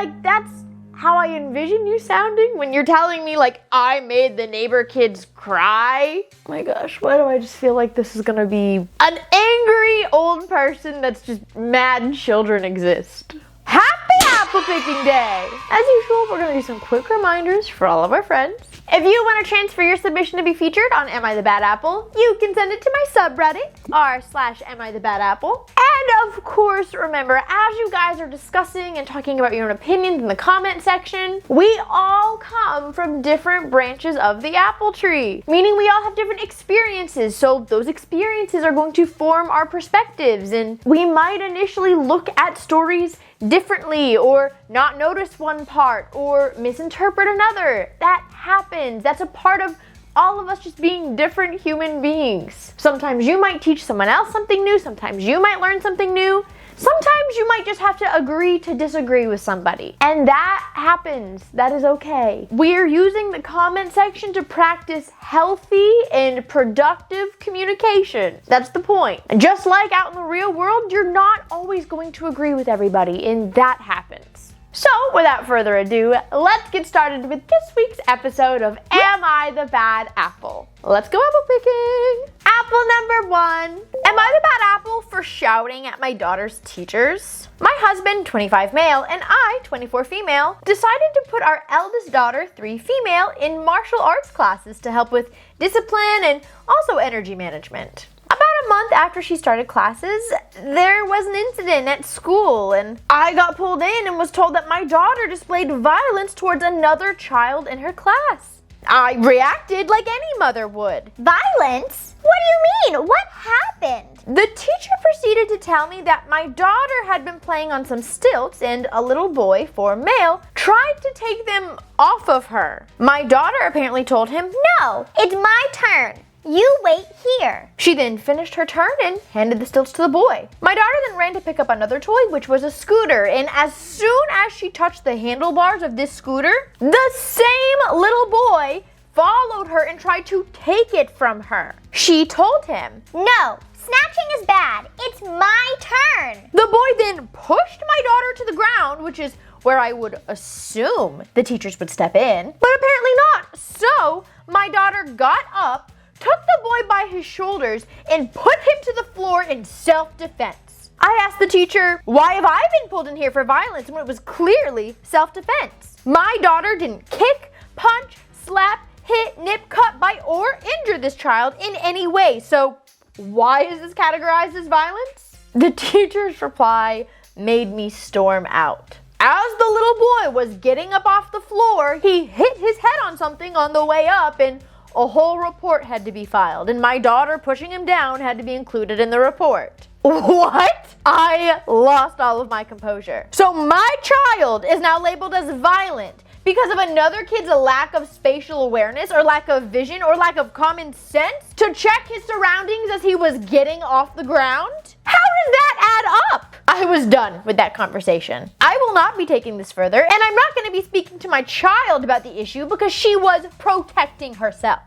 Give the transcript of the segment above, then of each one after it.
like, that's how I envision you sounding when you're telling me, like, I made the neighbor kids cry. Oh my gosh, why do I just feel like this is gonna be an angry old person that's just mad children exist? Happy apple picking day! As usual, we're gonna do some quick reminders for all of our friends. If you want to transfer your submission to be featured on Am I the Bad Apple, you can send it to my subreddit, r/Am I the Bad Apple. And of course, remember, as you guys are discussing and talking about your own opinions in the comment section, we all come from different branches of the apple tree, meaning we all have different experiences. So those experiences are going to form our perspectives, and we might initially look at stories differently or not notice one part or misinterpret another. That happens. That's a part of all of us just being different human beings. Sometimes you might teach someone else something new. Sometimes you might learn something new. Sometimes you might just have to agree to disagree with somebody. And that happens. That is okay. We're using the comment section to practice healthy and productive communication. That's the point. And just like out in the real world, you're not always going to agree with everybody, and that happens. So, without further ado, let's get started with this week's episode of Am I the Bad Apple? Let's go apple picking! Apple number 1. Am I the bad apple for shouting at my daughter's teachers? My husband, 25 male, and I, 24 female, decided to put our eldest daughter, 3 female, in martial arts classes to help with discipline and also energy management. About a month after she started classes, there was an incident at school, and I got pulled in and was told that my daughter displayed violence towards another child in her class. I reacted like any mother would. Violence? What do you mean? What happened? The teacher proceeded to tell me that my daughter had been playing on some stilts and a little boy, 4 male, tried to take them off of her. My daughter apparently told him, No, it's my turn. You wait here. She then finished her turn and handed the stilts to the boy. My daughter then ran to pick up another toy, which was a scooter, and as soon as she touched the handlebars of this scooter, the same little boy followed her and tried to take it from her. She told him, No, snatching is bad. It's my turn. The boy then pushed my daughter to the ground, which is where I would assume the teachers would step in, but apparently not. So my daughter got up, took the boy by his shoulders, and put him to the floor in self-defense. I asked the teacher, why have I been pulled in here for violence when it was clearly self-defense? My daughter didn't kick, punch, slap, hit, nip, cut, bite, or injure this child in any way. So why is this categorized as violence? The teacher's reply made me storm out. As the little boy was getting up off the floor, he hit his head on something on the way up, and a whole report had to be filed, and my daughter pushing him down had to be included in the report. What? I lost all of my composure. So my child is now labeled as violent because of another kid's lack of spatial awareness or lack of vision or lack of common sense to check his surroundings as he was getting off the ground? How does that add up? I was done with that conversation. I will not be taking this further, and I'm not going to be speaking to my child about the issue because she was protecting herself.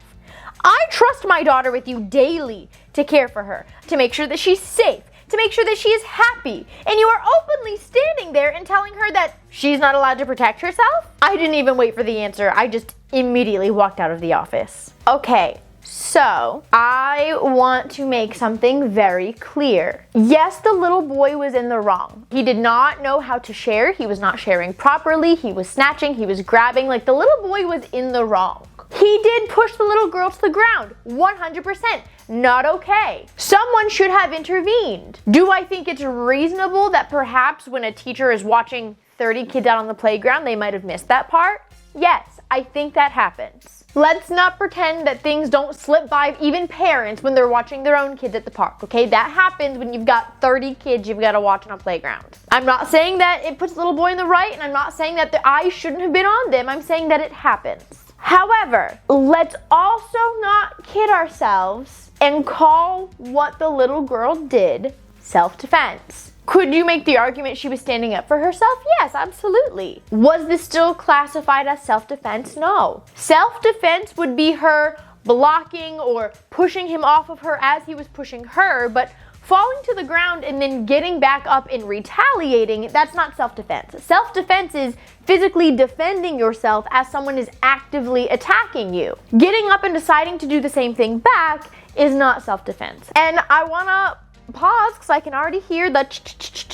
I trust my daughter with you daily to care for her, to make sure that she's safe, to make sure that she is happy, and you are openly standing there and telling her that she's not allowed to protect herself? I didn't even wait for the answer. I just immediately walked out of the office. Okay. So, I want to make something very clear. Yes, the little boy was in the wrong. He did not know how to share. He was not sharing properly. He was snatching. He was grabbing. Like, the little boy was in the wrong. He did push the little girl to the ground. 100%. Not okay. Someone should have intervened. Do I think it's reasonable that perhaps when a teacher is watching 30 kids out on the playground, they might have missed that part? Yes, I think that happens. Let's not pretend that things don't slip by even parents when they're watching their own kids at the park, okay? That happens when you've got 30 kids you've got to watch on a playground. I'm not saying that it puts the little boy in the right, and I'm not saying that the eyes shouldn't have been on them. I'm saying that it happens. However, let's also not kid ourselves and call what the little girl did self-defense. Could you make the argument she was standing up for herself? Yes, absolutely. Was this still classified as self-defense? No. Self-defense would be her blocking or pushing him off of her as he was pushing her, but falling to the ground and then getting back up and retaliating, that's not self-defense. Self-defense is physically defending yourself as someone is actively attacking you. Getting up and deciding to do the same thing back is not self-defense. And I wanna pause because I can already hear the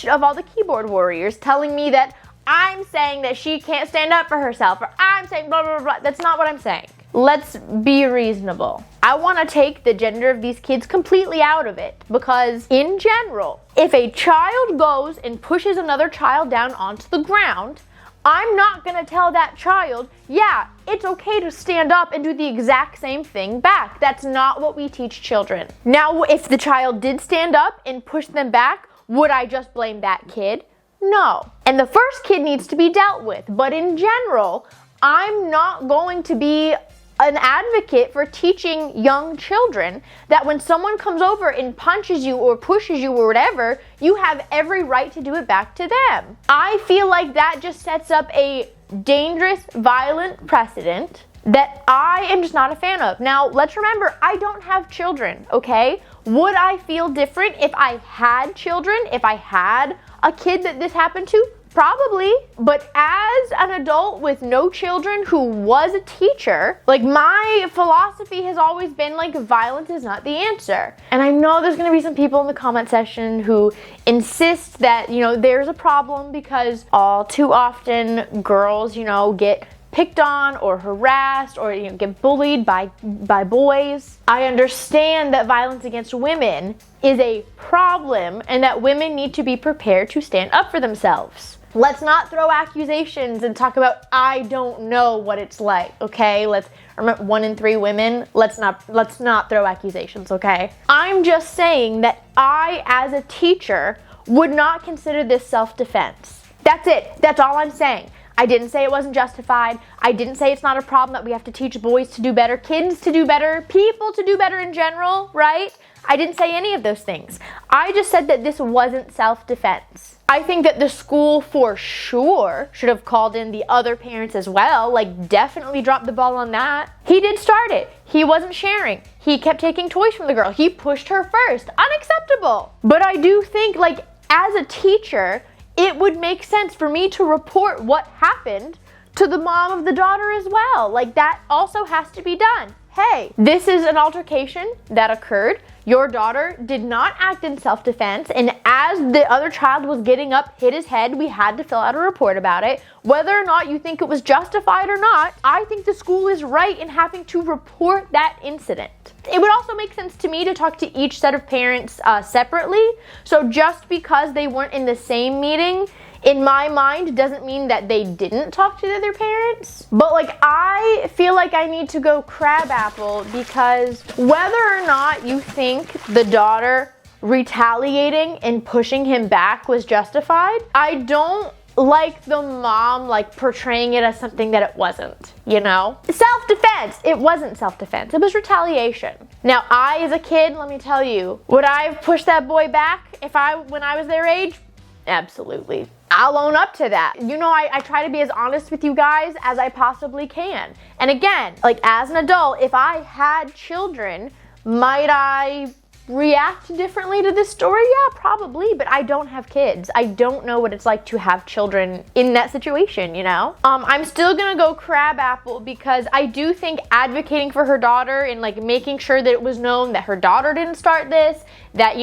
of all the keyboard warriors telling me that I'm saying that she can't stand up for herself, or I'm saying blah, blah, blah. That's not what I'm saying. Let's be reasonable. I want to take the gender of these kids completely out of it because in general, if a child goes and pushes another child down onto the ground, I'm not going to tell that child, yeah, it's okay to stand up and do the exact same thing back. That's not what we teach children. Now, if the child did stand up and push them back, would I just blame that kid? No. And the first kid needs to be dealt with. But in general, I'm not going to be an advocate for teaching young children that when someone comes over and punches you or pushes you or whatever, you have every right to do it back to them. I feel like that just sets up a dangerous, violent precedent that I am just not a fan of. Now, let's remember, I don't have children, okay? Would I feel different if I had children, if I had a kid that this happened to? Probably, but as an adult with no children who was a teacher, like my philosophy has always been like violence is not the answer. And I know there's gonna be some people in the comment section who insist that, there's a problem because all too often girls, get picked on or harassed or get bullied by boys. I understand that violence against women is a problem and that women need to be prepared to stand up for themselves. Let's not throw accusations and talk about I don't know what it's like, okay? Let's remember 1 in 3 women. Let's not throw accusations, okay? I'm just saying that I as a teacher would not consider this self-defense. That's it. That's all I'm saying. I didn't say it wasn't justified. I didn't say it's not a problem that we have to teach boys to do better, kids to do better, people to do better in general, right? I didn't say any of those things. I just said that this wasn't self-defense. I think that the school for sure should have called in the other parents as well, like definitely dropped the ball on that. He did start it. He wasn't sharing. He kept taking toys from the girl. He pushed her first. Unacceptable. But I do think as a teacher, it would make sense for me to report what happened to the mom of the daughter as well. That also has to be done. Hey, this is an altercation that occurred. Your daughter did not act in self-defense, and as the other child was getting up, hit his head, we had to fill out a report about it. Whether or not you think it was justified or not, I think the school is right in having to report that incident. It would also make sense to me to talk to each set of parents separately. So just because they weren't in the same meeting, in my mind, doesn't mean that they didn't talk to the other parents. But I feel like I need to go crabapple because whether or not you think the daughter retaliating and pushing him back was justified, I don't like the mom portraying it as something that it wasn't, Self-defense. It wasn't self-defense. It was retaliation. Now, I as a kid, let me tell you, would I have pushed that boy back when I was their age? Absolutely. I'll own up to that. I try to be as honest with you guys as I possibly can. And again, as an adult, if I had children, might I react differently to this story? Yeah, probably, but I don't have kids. I don't know what it's like to have children in that situation, I'm still gonna go crabapple because I do think advocating for her daughter and making sure that it was known that her daughter didn't start this, that,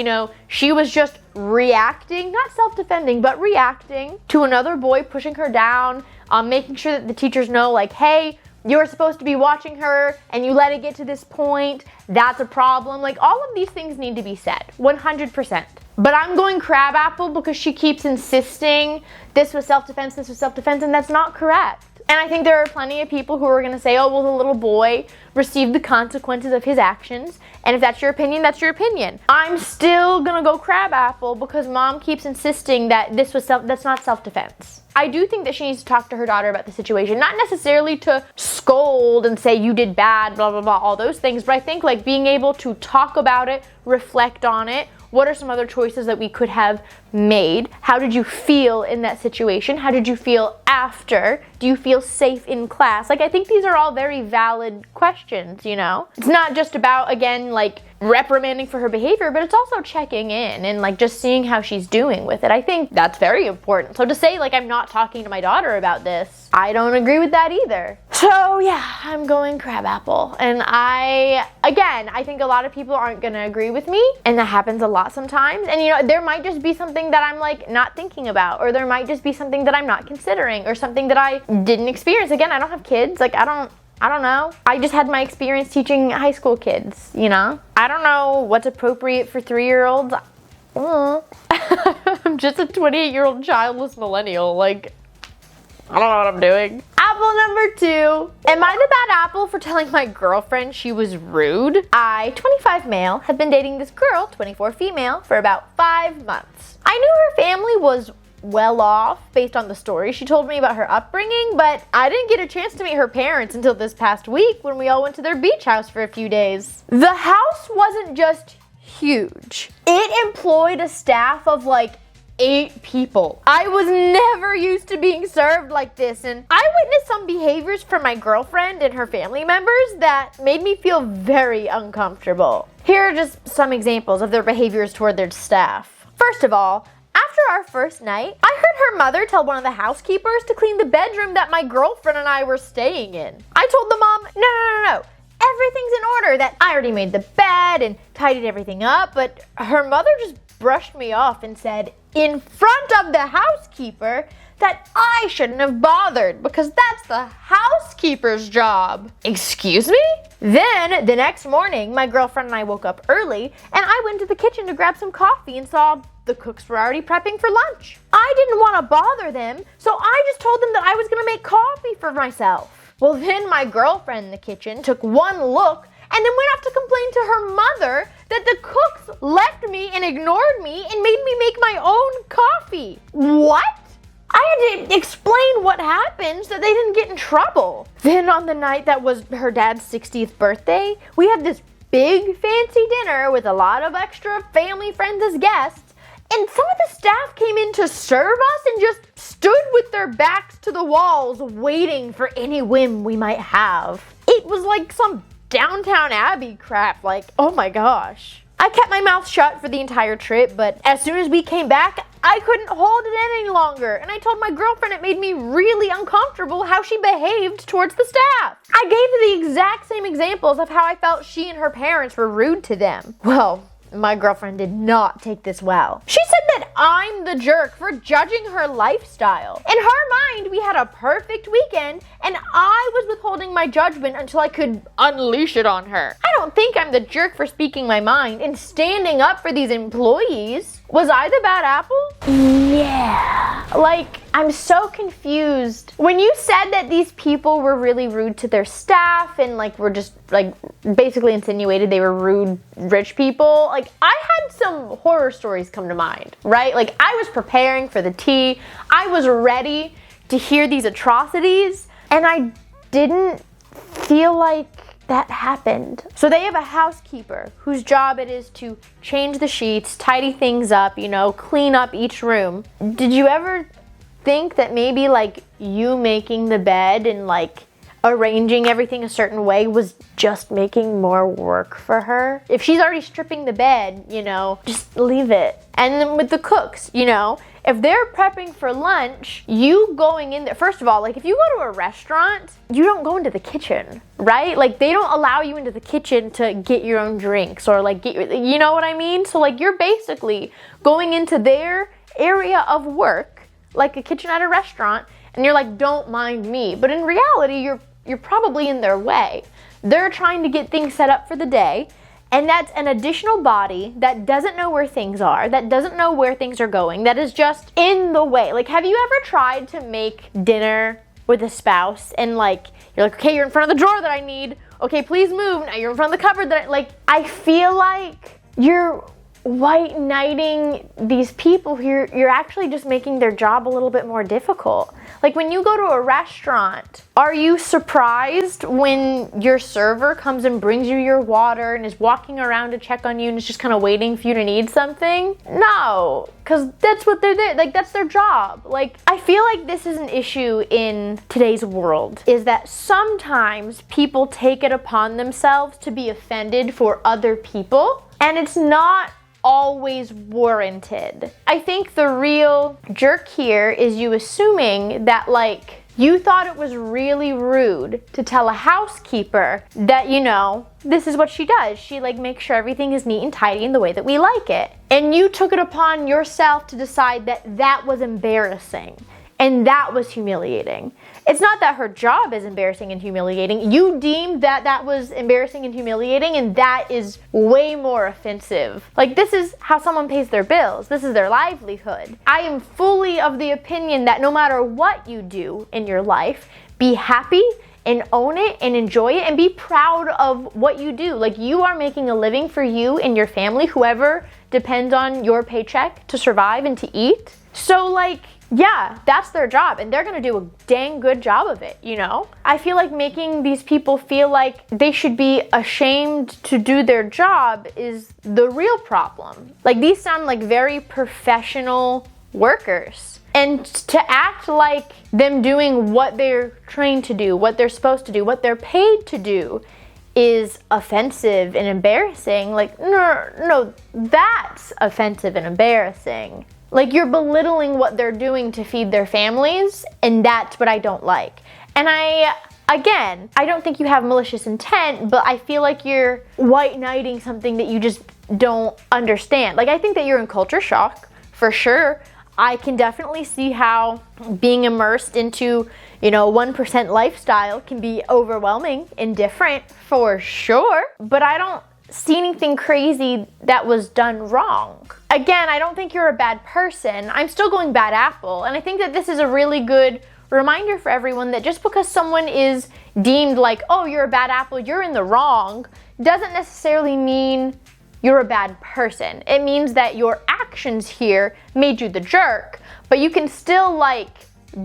she was just reacting, not self-defending, but reacting to another boy pushing her down, making sure that the teachers know, hey, you're supposed to be watching her and you let it get to this point, that's a problem. All of these things need to be said, 100%. But I'm going crabapple because she keeps insisting this was self-defense, and that's not correct. And I think there are plenty of people who are going to say, oh, well, the little boy received the consequences of his actions. And if that's your opinion, that's your opinion. I'm still going to go crabapple because mom keeps insisting that that's not self-defense. I do think that she needs to talk to her daughter about the situation, not necessarily to scold and say you did bad, blah, blah, blah, all those things. But I think being able to talk about it, reflect on it. What are some other choices that we could have made? How did you feel in that situation? How did you feel after? Do you feel safe in class? I think these are all very valid questions, It's not just about, again, reprimanding for her behavior, but it's also checking in and like just seeing how she's doing with it. I think that's very important. So to say like I'm not talking to my daughter about this, I don't agree with that either. So yeah, I'm going crabapple. And I think a lot of people aren't gonna agree with me, and that happens a lot sometimes. And you know, there might just be something that I'm like not thinking about, or there might just be something that I'm not considering, or something that I didn't experience. Again, I don't have kids. Like I don't know. I just had my experience teaching high school kids, you know? I don't know what's appropriate for 3-year-olds. I'm just a 28-year-old childless millennial. Like, I don't know what I'm doing. Apple number 2. Am I the bad apple for telling my girlfriend she was rude? I, 25 male, have been dating this girl, 24 female, for about 5 months. I knew her family was well off based on the story she told me about her upbringing, but I didn't get a chance to meet her parents until this past week when we all went to their beach house for a few days. The house wasn't just huge. It employed a staff of like 8 people. I was never used to being served like this, and I witnessed some behaviors from my girlfriend and her family members that made me feel very uncomfortable. Here are just some examples of their behaviors toward their staff. First of all, after our first night, I heard her mother tell one of the housekeepers to clean the bedroom that my girlfriend and I were staying in. I told the mom, no. Everything's in order, that I already made the bed and tidied everything up, but her mother just brushed me off and said, in front of the housekeeper, that I shouldn't have bothered because that's the housekeeper's job. Excuse me? Then, the next morning, my girlfriend and I woke up early and I went to the kitchen to grab some coffee and saw the cooks were already prepping for lunch. I didn't want to bother them, so I just told them that I was gonna make coffee for myself. Well, then my girlfriend in the kitchen took one look and then went off to complain to her mother that the cooks left me and ignored me and made me make my own coffee. What? I had to explain what happened so they didn't get in trouble. Then on the night that was her dad's 60th birthday, we had this big fancy dinner with a lot of extra family friends as guests, and some of the staff came in to serve us and just stood with their backs to the walls waiting for any whim we might have. It was like some Downtown Abbey crap, like, oh my gosh. I kept my mouth shut for the entire trip, but as soon as we came back, I couldn't hold it in any longer, and I told my girlfriend it made me really uncomfortable how she behaved towards the staff. I gave the exact same examples of how I felt she and her parents were rude to them. Well, my girlfriend did not take this well. She said that I'm the jerk for judging her lifestyle. In her mind, we had a perfect weekend, and I was withholding my judgment until I could unleash it on her. I don't think I'm the jerk for speaking my mind and standing up for these employees. Was I the bad apple? Yeah. Like, I'm so confused. When you said that these people were really rude to their staff and like were just like basically insinuated they were rude rich people, like I had some horror stories come to mind, right? Like I was preparing for the tea. I was ready to hear these atrocities, and I didn't feel like that happened. So they have a housekeeper whose job it is to change the sheets, tidy things up, you know, clean up each room. Did you ever think that maybe like you making the bed and like arranging everything a certain way was just making more work for her? If she's already stripping the bed, you know, just leave it. And then with the cooks, you know, if they're prepping for lunch, you going in there, first of all, like if you go to a restaurant, you don't go into the kitchen, right? Like they don't allow you into the kitchen to get your own drinks or like you know what I mean? So like you're basically going into their area of work, like a kitchen at a restaurant, and you're like, don't mind me. But in reality, you're probably in their way. They're trying to get things set up for the day. And that's an additional body that doesn't know where things are, that doesn't know where things are going, that is just in the way. Like, have you ever tried to make dinner with a spouse and like, you're like, okay, you're in front of the drawer that I need. Okay, please move. Now you're in front of the cupboard that I feel like you're white knighting these people here, you're actually just making their job a little bit more difficult. Like when you go to a restaurant, are you surprised when your server comes and brings you your water and is walking around to check on you and is just kind of waiting for you to need something? No, because that's what they're there, like that's their job. Like I feel like this is an issue in today's world, is that sometimes people take it upon themselves to be offended for other people, and it's not always warranted. I think the real jerk here is you assuming that like you thought it was really rude to tell a housekeeper that, you know, this is what she does. She like makes sure everything is neat and tidy in the way that we like it. And you took it upon yourself to decide that that was embarrassing and that was humiliating. It's not that her job is embarrassing and humiliating. You deemed that that was embarrassing and humiliating, and that is way more offensive. Like, this is how someone pays their bills. This is their livelihood. I am fully of the opinion that no matter what you do in your life, be happy and own it and enjoy it and be proud of what you do. Like, you are making a living for you and your family, whoever depends on your paycheck to survive and to eat. So, like, yeah, that's their job, and they're gonna do a dang good job of it, you know? I feel like making these people feel like they should be ashamed to do their job is the real problem. Like, these sound like very professional workers. And to act like them doing what they're trained to do, what they're supposed to do, what they're paid to do is offensive and embarrassing. Like, no, that's offensive and embarrassing. Like, you're belittling what they're doing to feed their families, and that's what I don't like. And I don't think you have malicious intent, but I feel like you're white knighting something that you just don't understand. Like, I think that you're in culture shock, for sure. I can definitely see how being immersed into, 1% lifestyle can be overwhelming and different, for sure. But I don't see anything crazy that was done wrong. Again, I don't think you're a bad person. I'm still going bad apple. And I think that this is a really good reminder for everyone that just because someone is deemed like, oh, you're a bad apple, you're in the wrong, doesn't necessarily mean you're a bad person. It means that your actions here made you the jerk, but you can still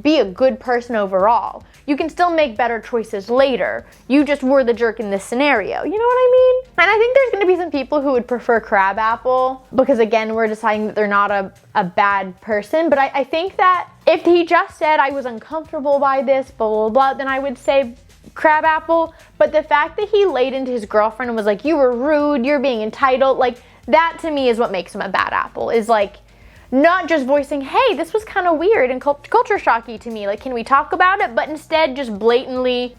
be a good person overall. You can still make better choices later. You just were the jerk in this scenario. You know what I mean? And I think there's gonna be some people who would prefer crabapple because, again, we're deciding that they're not a bad person. But I think that if he just said I was uncomfortable by this, blah, blah, blah, then I would say crabapple. But the fact that he laid into his girlfriend and was like, you were rude, you're being entitled, that to me is what makes him a bad apple, is not just voicing, hey, this was kind of weird and culture shocky to me. Can we talk about it? But instead just blatantly,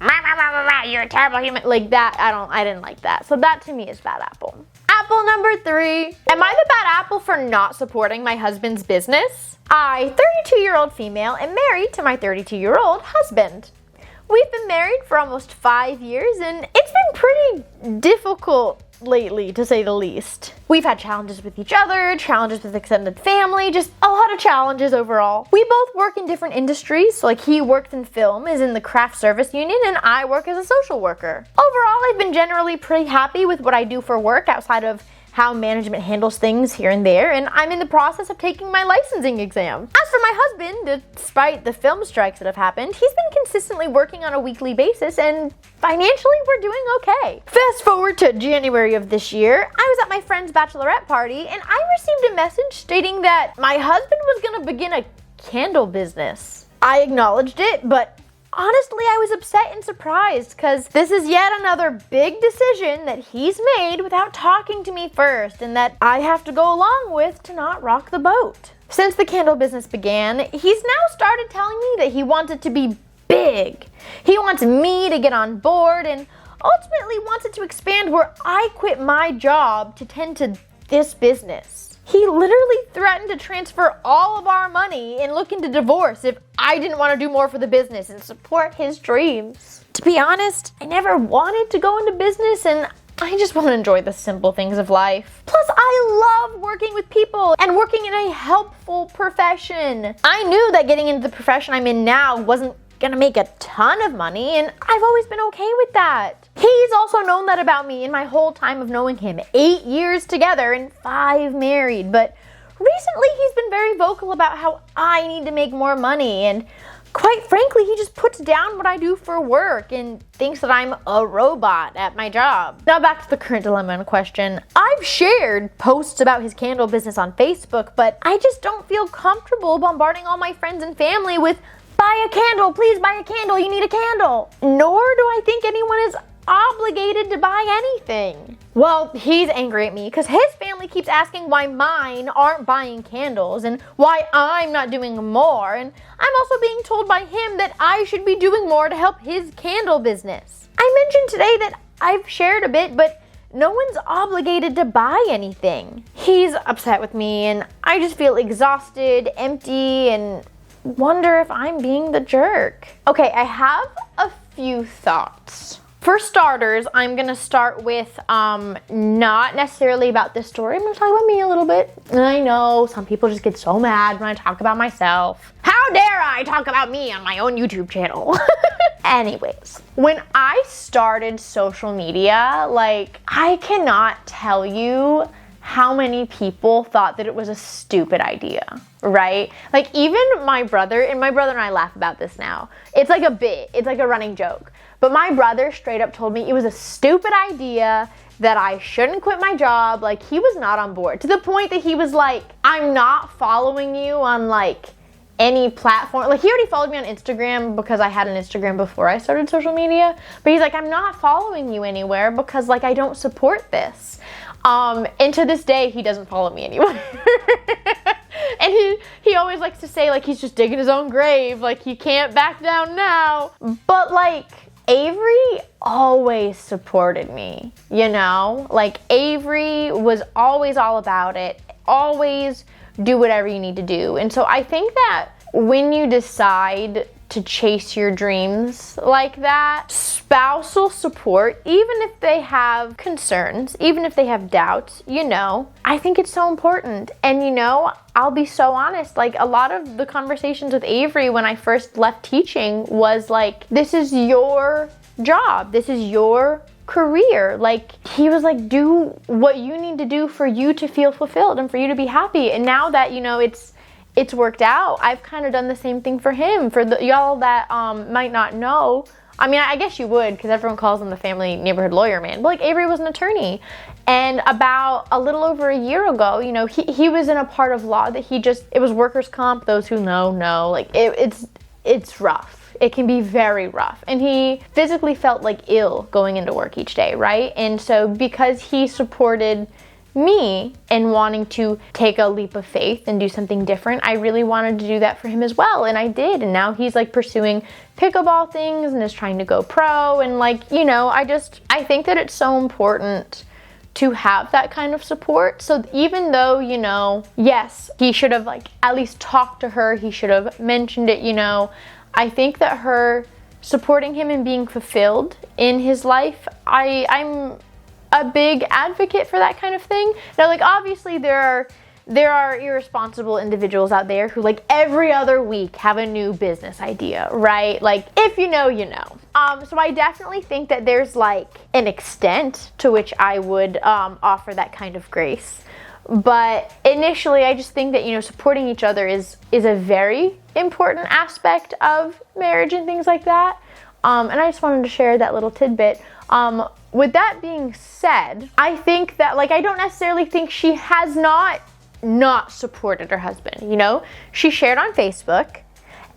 you're a terrible human. Like that, I didn't like that. So that to me is bad apple. Apple number 3. Am I the bad apple for not supporting my husband's business? I, 32-year-old female, am married to my 32-year-old husband. We've been married for almost 5 years, and it's been pretty difficult lately, to say the least. We've had challenges with each other, challenges with extended family, just a lot of challenges overall. We both work in different industries, so he works in film, is in the craft service union, and I work as a social worker. Overall, I've been generally pretty happy with what I do for work outside of how management handles things here and there, and I'm in the process of taking my licensing exam. As for my husband, despite the film strikes that have happened, he's been consistently working on a weekly basis, and financially we're doing okay. Fast forward to January of this year, I was at my friend's bachelorette party, and I received a message stating that my husband was gonna begin a candle business. I acknowledged it, but honestly, I was upset and surprised because this is yet another big decision that he's made without talking to me first and that I have to go along with to not rock the boat. Since the candle business began, he's now started telling me that he wants it to be big. He wants me to get on board and ultimately wants it to expand where I quit my job to tend to this business. He literally threatened to transfer all of our money and look into divorce if I didn't want to do more for the business and support his dreams. To be honest, I never wanted to go into business, and I just want to enjoy the simple things of life. Plus, I love working with people and working in a helpful profession. I knew that getting into the profession I'm in now wasn't gonna make a ton of money, and I've always been okay with that. He's also known that about me in my whole time of knowing him. 8 years together and 5 married, but recently he's been very vocal about how I need to make more money, and quite frankly, he just puts down what I do for work and thinks that I'm a robot at my job. Now back to the current dilemma in question. I've shared posts about his candle business on Facebook, but I just don't feel comfortable bombarding all my friends and family with, buy a candle, please buy a candle, you need a candle. Nor do I think anyone is obligated to buy anything. Well, he's angry at me because his family keeps asking why mine aren't buying candles and why I'm not doing more, and I'm also being told by him that I should be doing more to help his candle business. I mentioned today that I've shared a bit, but no one's obligated to buy anything. He's upset with me, and I just feel exhausted, empty, and wonder if I'm being the jerk. Okay, I have a few thoughts. For starters, I'm gonna start with not necessarily about this story. I'm gonna talk about me a little bit. I know some people just get so mad when I talk about myself. How dare I talk about me on my own YouTube channel? Anyways, when I started social media, like, I cannot tell you how many people thought that it was a stupid idea, right? Like, even my brother and I laugh about this now. It's like a bit, it's like a running joke. But my brother straight up told me it was a stupid idea, that I shouldn't quit my job. Like, he was not on board, to the point that he was like, I'm not following you on like any platform. Like, he already followed me on Instagram because I had an Instagram before I started social media. But he's like, I'm not following you anywhere because like I don't support this. And to this day, he doesn't follow me anywhere. And he always likes to say like he's just digging his own grave, like he can't back down now. But like, Avery always supported me, you know? Like, Avery was always all about it, always do whatever you need to do. And so I think that when you decide to chase your dreams like that, spousal support, even if they have concerns, even if they have doubts, you know, I think it's so important. And you know, I'll be so honest, like, a lot of the conversations with Avery when I first left teaching was like, this is your job, this is your career. Like, he was like, do what you need to do for you to feel fulfilled and for you to be happy. And now that, you know, it's worked out, I've kind of done the same thing for him. For the y'all that might not know, I mean, I guess you would, because everyone calls him the family neighborhood lawyer man, but like, Avery was an attorney. And about a little over a year ago, you know, he was in a part of law that it was workers' comp. Those who know, like, it's rough. It can be very rough. And he physically felt like ill going into work each day, right? And so because he supported me and wanting to take a leap of faith and do something different, I really wanted to do that for him as well, and I did. And now he's like pursuing pickleball things and is trying to go pro, and like, you know, I think that it's so important to have that kind of support. So even though, you know, yes, he should have like at least talked to her, he should have mentioned it, you know, I think that her supporting him and being fulfilled in his life, I'm a big advocate for that kind of thing. Now, like, obviously there are irresponsible individuals out there who like every other week have a new business idea, right? Like, if you know, you know. So I definitely think that there's like an extent to which I would offer that kind of grace. But initially, I just think that, you know, supporting each other is a very important aspect of marriage and things like that. And I just wanted to share that little tidbit. With that being said, I think that, like, I don't necessarily think she has not supported her husband, you know? She shared on Facebook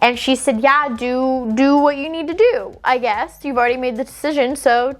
and she said, yeah, do what you need to do, I guess. You've already made the decision, so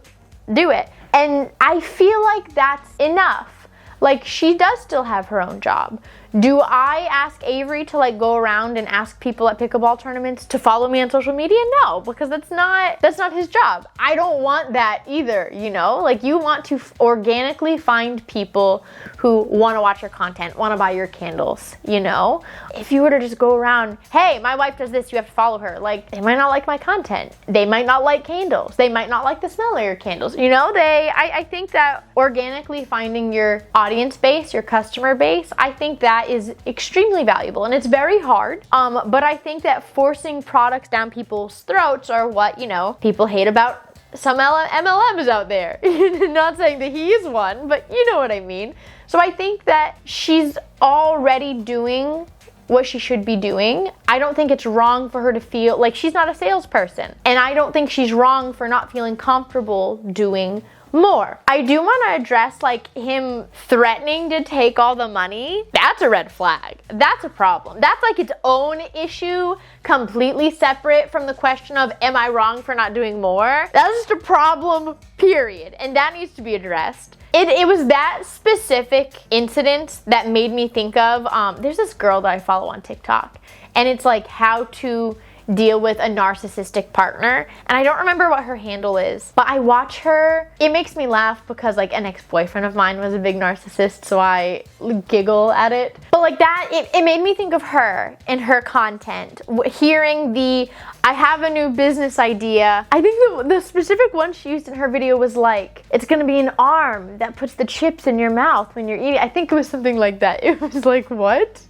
do it. And I feel like that's enough. Like, she does still have her own job. Do I ask Avery to like go around and ask people at pickleball tournaments to follow me on social media? No, because that's not his job. I don't want that either, you know? Like, you want to organically find people who want to watch your content, want to buy your candles, you know? If you were to just go around, hey, my wife does this, you have to follow her. Like, they might not like my content. They might not like candles. They might not like the smell of your candles. You know, I think that organically finding your audience base, your customer base, I think that that is extremely valuable and it's very hard. But I think that forcing products down people's throats are what, you know, people hate about some MLMs out there. Not saying that he is one, but you know what I mean. So I think that she's already doing what she should be doing. I don't think it's wrong for her to feel like she's not a salesperson. And I don't think she's wrong for not feeling comfortable doing more. I do want to address like him threatening to take all the money. That's a red flag. That's a problem. That's like its own issue, completely separate from the question of, am I wrong for not doing more? That's just a problem, period. And that needs to be addressed. It was that specific incident that made me think of, there's this girl that I follow on TikTok, and it's like how to deal with a narcissistic partner, and I don't remember what her handle is, but I watch her. It makes me laugh because like an ex-boyfriend of mine was a big narcissist, so I giggle at it. But like that, it made me think of her and her content. Hearing the, I have a new business idea. I think the specific one she used in her video was like, it's gonna be an arm that puts the chips in your mouth when you're eating. I think it was something like that. It was like, what?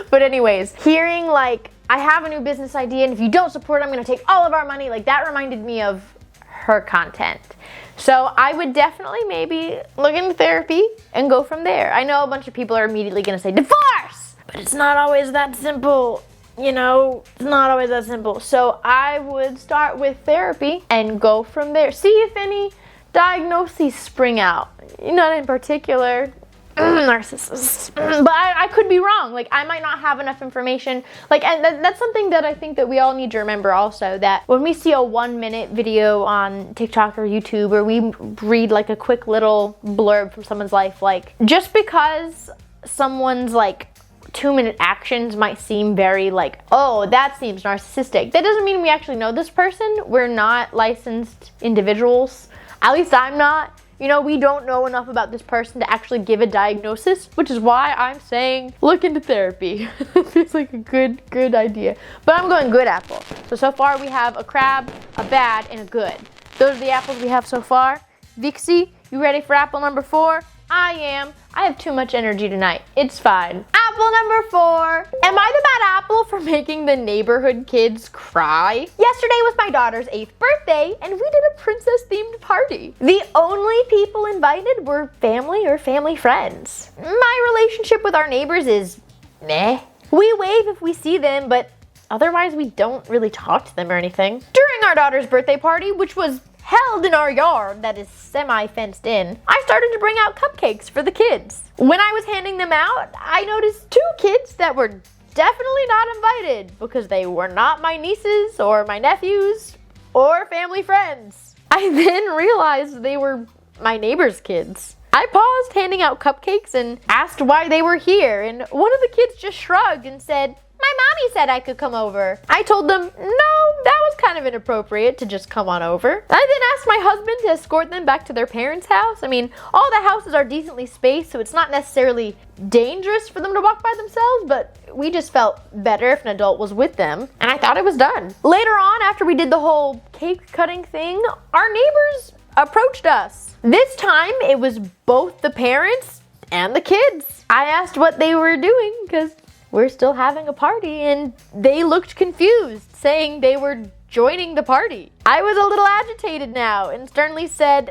But anyways, hearing like, I have a new business idea, and if you don't support it, I'm gonna take all of our money. Like that reminded me of her content. So I would definitely maybe look into therapy and go from there. I know a bunch of people are immediately gonna say divorce, but it's not always that simple. You know, it's not always that simple. So I would start with therapy and go from there. See if any diagnoses spring out. Not in particular. Narcissist. But I could be wrong. Like I might not have enough information. Like, and that's something that I think that we all need to remember also, that when we see a 1-minute video on TikTok or YouTube, or we read like a quick little blurb from someone's life, like just because someone's like 2-minute actions might seem very like, oh, that seems narcissistic, that doesn't mean we actually know this person. We're not licensed individuals. At least I'm not. You know, we don't know enough about this person to actually give a diagnosis, which is why I'm saying look into therapy. It feels like a good idea. But I'm going good apple. So far we have a crab, a bad, and a good. Those are the apples we have so far. Vixie, you ready for apple number 4? I am. I have too much energy tonight. It's fine. Apple number 4. Am I the bad apple for making the neighborhood kids cry? Yesterday was my daughter's 8th birthday, and we did a princess-themed party. The only people invited were family or family friends. My relationship with our neighbors is meh. We wave if we see them, but otherwise we don't really talk to them or anything. During our daughter's birthday party, which was held in our yard that is semi-fenced in, I started to bring out cupcakes for the kids. When I was handing them out, I noticed 2 kids that were definitely not invited because they were not my nieces or my nephews or family friends. I then realized they were my neighbor's kids. I paused handing out cupcakes and asked why they were here, and one of the kids just shrugged and said, my mommy said I could come over. I told them, no, that was kind of inappropriate to just come on over. I then asked my husband to escort them back to their parents' house. I mean, all the houses are decently spaced, so it's not necessarily dangerous for them to walk by themselves, but we just felt better if an adult was with them, and I thought it was done. Later on, after we did the whole cake cutting thing, our neighbors approached us. This time, it was both the parents and the kids. I asked what they were doing, because we're still having a party, and they looked confused, saying they were joining the party. I was a little agitated now and sternly said,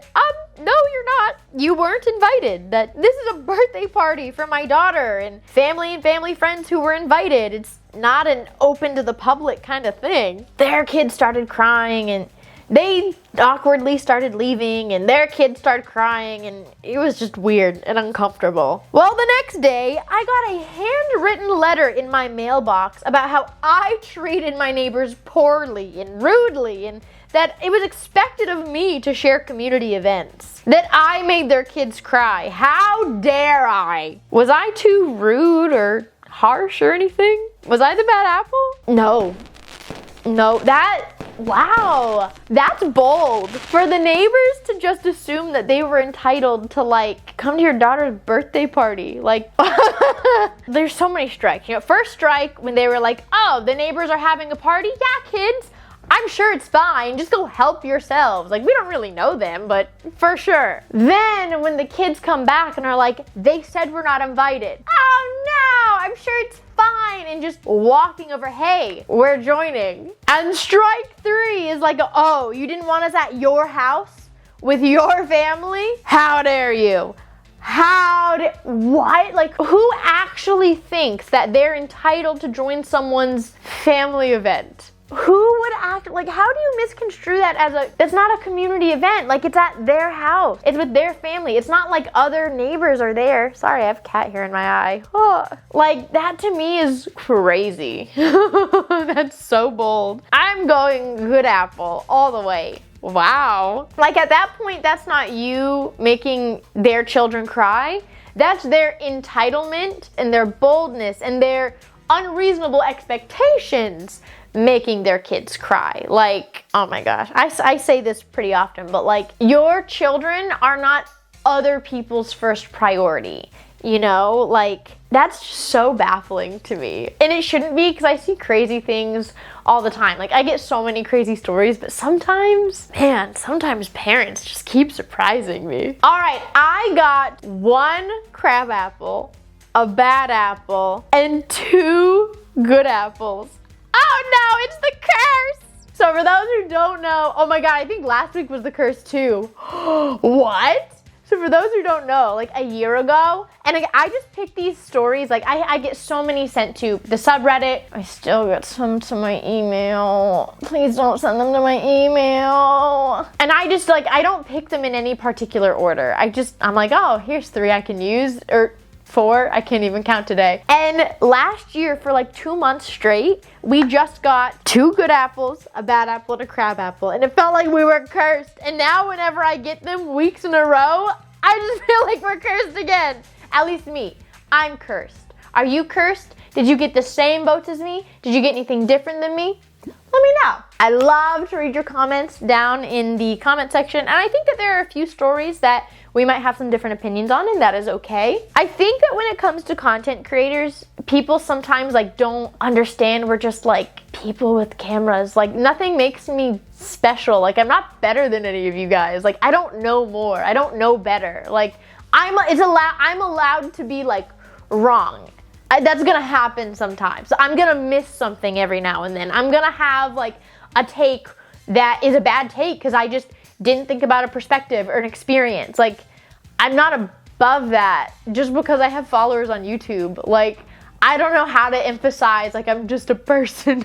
no, you're not. You weren't invited. That this is a birthday party for my daughter and family friends who were invited. It's not an open to the public kind of thing. Their kids started crying, and they awkwardly started leaving, and their kids started crying, and it was just weird and uncomfortable. Well, the next day, I got a handwritten letter in my mailbox about how I treated my neighbors poorly and rudely, and that it was expected of me to share community events. That I made their kids cry. How dare I? Was I too rude or harsh or anything? Was I the bad apple? No, wow, that's bold. For the neighbors to just assume that they were entitled to like come to your daughter's birthday party. Like, there's so many strikes. You know, first strike when they were like, oh, the neighbors are having a party. Yeah, kids, I'm sure it's fine. Just go help yourselves. Like, we don't really know them, but for sure. Then when the kids come back and are like, they said we're not invited. Oh no, I'm sure it's fine. And just walking over, hey, we're joining. And strike 3 is like, oh, you didn't want us at your house with your family? How dare you? What? Like, who actually thinks that they're entitled to join someone's family event? Who would act, like, how do you misconstrue that as that's not a community event? Like, it's at their house. It's with their family. It's not like other neighbors are there. Sorry, I have cat hair in my eye. Oh. Like, that to me is crazy. That's so bold. I'm going good apple all the way. Wow. Like, at that point, that's not you making their children cry. That's their entitlement and their boldness and their unreasonable expectations making their kids cry. Like, oh my gosh, I say this pretty often, but like, your children are not other people's first priority, you know? Like, that's just so baffling to me. And it shouldn't be, because I see crazy things all the time. Like, I get so many crazy stories, but sometimes, man, sometimes parents just keep surprising me. All right, I got 1 crab apple, a bad apple, and 2 good apples. Oh no, it's the curse! So for those who don't know, oh my god, I think last week was the curse too. What? So for those who don't know, like a year ago, and like, I just picked these stories, like I get so many sent to the subreddit. I still got some to my email. Please don't send them to my email. And I just like, I don't pick them in any particular order. I'm like, oh, here's 3 I can use, or 4, I can't even count today. And last year, for like 2 months straight, we just got 2 good apples, a bad apple, and a crab apple. And it felt like we were cursed. And now whenever I get them weeks in a row, I just feel like we're cursed again. At least me, I'm cursed. Are you cursed? Did you get the same boats as me? Did you get anything different than me? Let me know. I love to read your comments down in the comment section. And I think that there are a few stories that we might have some different opinions on, and that is okay. I think that when it comes to content creators, people sometimes like don't understand we're just like people with cameras. Like, nothing makes me special. Like, I'm not better than any of you guys. Like, I don't know more. I don't know better. Like, I'm allowed to be like wrong. That's gonna happen sometimes. I'm gonna miss something every now and then. I'm gonna have like a take that is a bad take because I just didn't think about a perspective or an experience. Like, I'm not above that just because I have followers on YouTube. Like, I don't know how to emphasize, like, I'm just a person.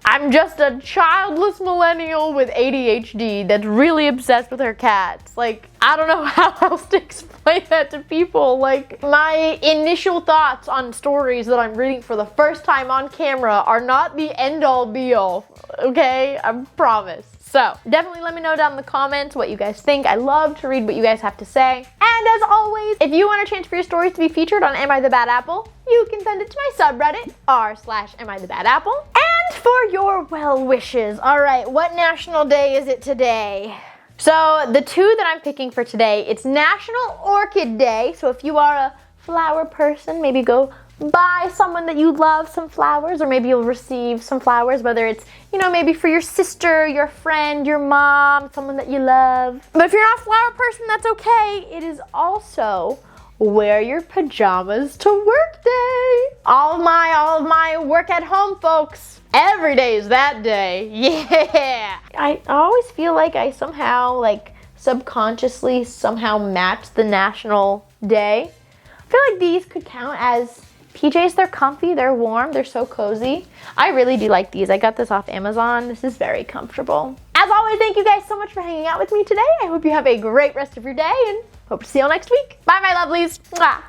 I'm just a childless millennial with ADHD that's really obsessed with her cats. Like, I don't know how else to explain that to people. Like, my initial thoughts on stories that I'm reading for the first time on camera are not the end-all be-all, okay? I promise. So, definitely let me know down in the comments what you guys think. I love to read what you guys have to say. And as always, if you want a chance for your stories to be featured on Am I the Bad Apple, you can send it to my subreddit, r/AmITheBadApple. And for your well wishes, all right, what national day is it today? So, the 2 that I'm picking for today, it's National Orchid Day. So if you are a flower person, maybe go buy someone that you love some flowers, or maybe you'll receive some flowers, whether it's, you know, maybe for your sister, your friend, your mom, someone that you love. But if you're not a flower person, that's okay. It is also wear your pajamas to work day. All of my work at home folks, every day is that day. Yeah. I always feel like I somehow, like, subconsciously somehow match the national day. I feel like these could count as PJs. They're comfy, they're warm, they're so cozy. I really do like these. I got this off Amazon. This is very comfortable. As always, thank you guys so much for hanging out with me today. I hope you have a great rest of your day and hope to see you all next week. Bye, my lovelies. Mwah.